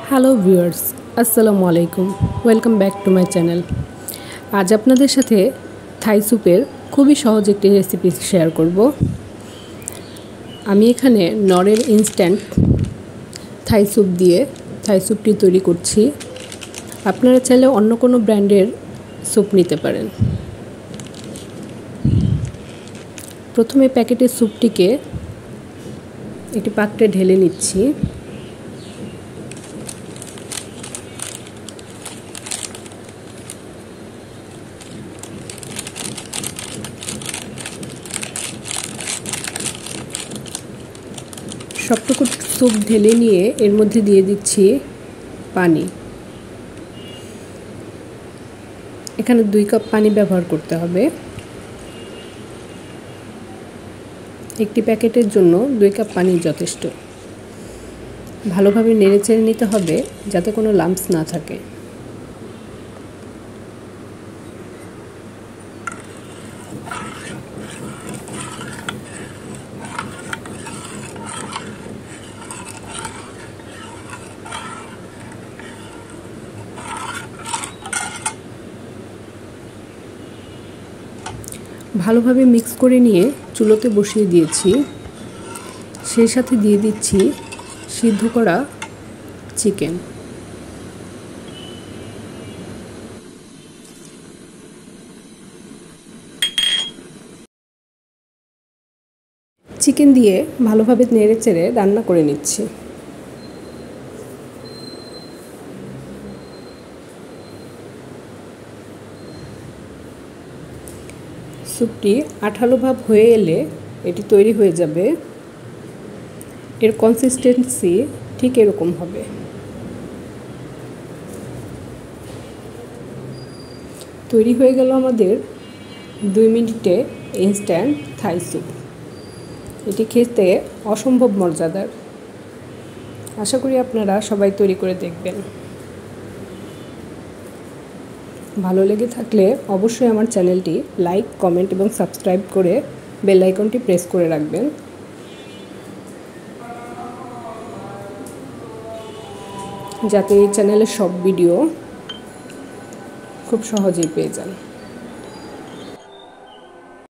Hello viewers, আসসালামু আলাইকুম। Welcome back to my channel. আজ আপনাদের সাথে থাই স্যুপের খুবই সহজ একটি রেসিপি শেয়ার করব। আমি এখানে নরের ইনস্ট্যান্ট থাই স্যুপ দিয়ে থাই স্যুপটি তৈরি করছি। আপনারা চাইলে অন্য কোনো ব্র্যান্ডের স্যুপ নিতে পারেন। প্রথমে প্যাকেটের স্যুপটিকে একটি পাত্রে ঢেলে নিচ্ছি। সবটুকু স্যুপ ঢেলে নিয়ে এর মধ্যে দিয়ে দিচ্ছি পানি। এখানে 2 কাপ পানি ব্যবহার করতে হবে। একটি প্যাকেটের জন্য 2 কাপ পানি যথেষ্ট। ভালোভাবে নেড়েচেড়ে নিতে হবে যাতে কোনো লাম্পস না থাকে। ভালোভাবে মিক্স করে নিয়ে চুলোতে বসিয়ে দিয়েছি। সেই সাথে দিয়ে দিচ্ছি সিদ্ধ করা চিকেন। চিকেন দিয়ে ভালোভাবে নেড়েচেড়ে রান্না করে নিচ্ছি। স্যুপটি আঠালো ভাব হয়ে এলে এটি তৈরি হয়ে যাবে। এর কনসিস্টেন্সি ঠিক এরকম হবে। তৈরি হয়ে গেল আমাদের 2 মিনিটে ইনস্ট্যান্ট থাই স্যুপ। এটি খেতে অসম্ভব মজাদার। আশা করি আপনারা সবাই তৈরি করে দেখবেন। ভালো লেগে থাকলে অবশ্যই আমার চ্যানেলটি লাইক, কমেন্ট এবং সাবস্ক্রাইব করে বেল আইকনটি প্রেস করে রাখবেন, যাতে এই চ্যানেলের সব ভিডিও খুব সহজেই পেয়ে যান।